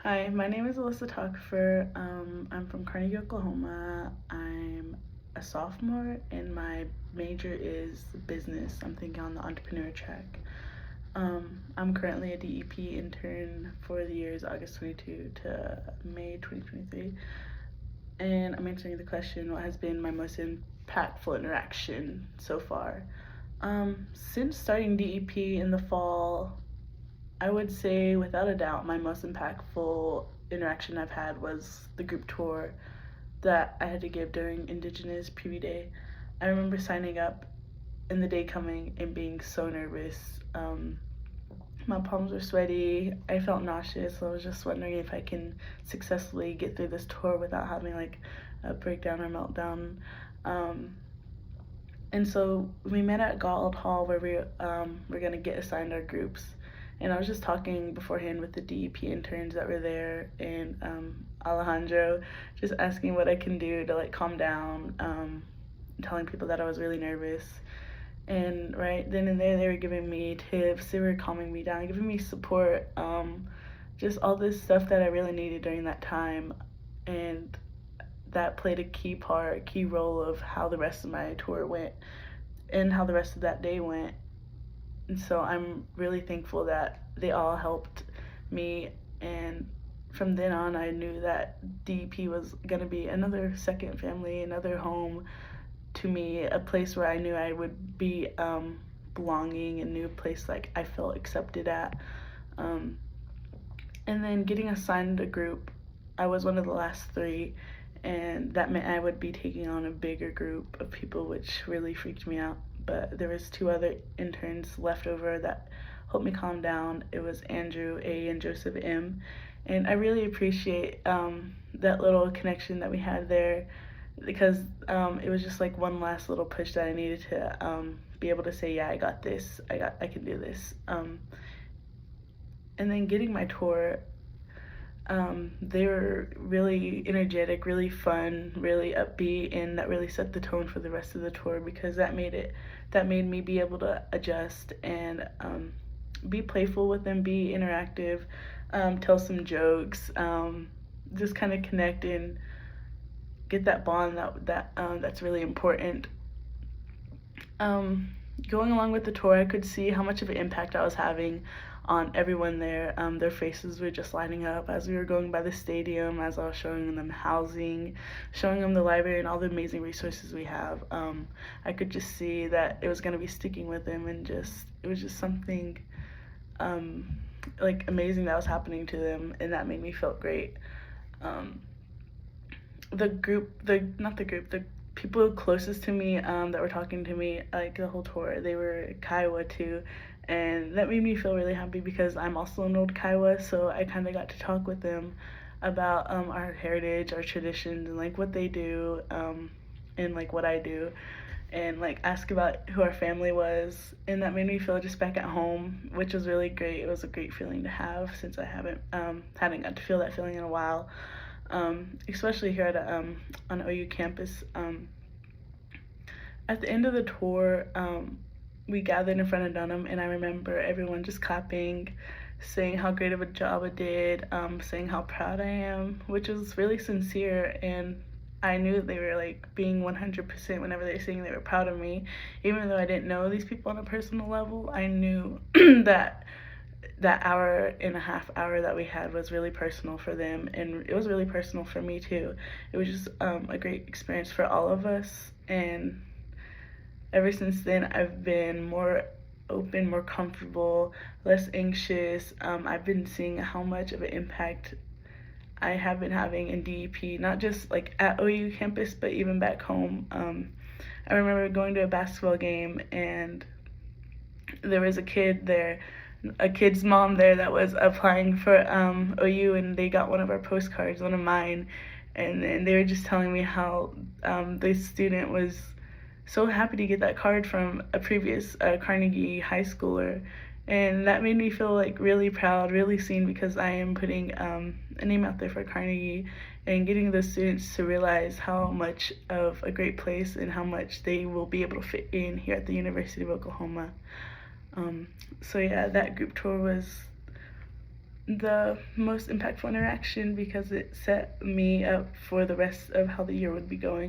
Hi, my name is Alyssa Tuckfer. I'm from Carnegie, Oklahoma. I'm a sophomore and my major is business. I'm thinking on the entrepreneur track. I'm currently a DEP intern for the years August 22 to May 2023. And I'm answering the question, what has been my most impactful interaction so far? Since starting DEP in the fall, I would say, without a doubt, my most impactful interaction I've had was the group tour that I had to give during Indigenous Preview Day. I remember signing up and the day coming and being so nervous. My palms were sweaty. I felt nauseous. So I was just wondering if I can successfully get through this tour without having like a breakdown or meltdown. Um, and so we met at Gauld Hall where we were gonna get assigned our groups. And I was just talking beforehand with the DEP interns that were there and Alejandro, just asking what I can do to like calm down, telling people that I was really nervous. And right then and there, they were giving me tips, they were calming me down, giving me support, just all this stuff that I really needed during that time. And that played a key role of how the rest of my tour went and how the rest of that day went. And so I'm really thankful that they all helped me. And from then on, I knew that DEP was going to be another second family, another home to me, a place where I knew I would be belonging, a new place like I felt accepted at. Um, and then getting assigned a group, I was one of the last three, and that meant I would be taking on a bigger group of people, which really freaked me out. But there was two other interns left over that helped me calm down. It was Andrew A. and Joseph M. And I really appreciate that little connection that we had there, because it was just like one last little push that I needed to be able to say, yeah, I got this. I can do this. And then getting my tour, they were really energetic, really fun, really upbeat, and that really set the tone for the rest of the tour, because that made me be able to adjust and be playful with them, be interactive, tell some jokes, just kind of connect and get that bond that's really important. Going along with the tour, I could see how much of an impact I was having on everyone there. Their faces were just lighting up as we were going by the stadium, as I was showing them housing, showing them the library and all the amazing resources we have. I could just see that it was going to be sticking with them, and it was just something like amazing that was happening to them, and that made me feel great. The people closest to me that were talking to me like the whole tour, they were Kiowa too, and that made me feel really happy because I'm also an old Kiowa, so I kind of got to talk with them about our heritage, our traditions, and like what they do, and like what I do, and like ask about who our family was, and that made me feel just back at home, which was really great. It was a great feeling to have since I hadn't got to feel that feeling in a while. Especially here at on OU campus. At the end of the tour, we gathered in front of Dunham, and I remember everyone just clapping, saying how great of a job I did, saying how proud I am, which was really sincere, and I knew they were like being 100% whenever they were saying they were proud of me. Even though I didn't know these people on a personal level, I knew that hour and a half hour that we had was really personal for them, and it was really personal for me too. It was just a great experience for all of us, and ever since then I've been more open, more comfortable, less anxious. I've been seeing how much of an impact I have been having in DEP, not just like at OU campus, but even back home. I remember going to a basketball game, and there was a kid's mom there that was applying for OU, and they got one of our postcards, one of mine, and they were just telling me how the student was so happy to get that card from a previous Carnegie high schooler, and that made me feel like really proud, really seen, because I am putting a name out there for Carnegie and getting those students to realize how much of a great place and how much they will be able to fit in here at the University of Oklahoma. So yeah, that group tour was the most impactful interaction because it set me up for the rest of how the year would be going.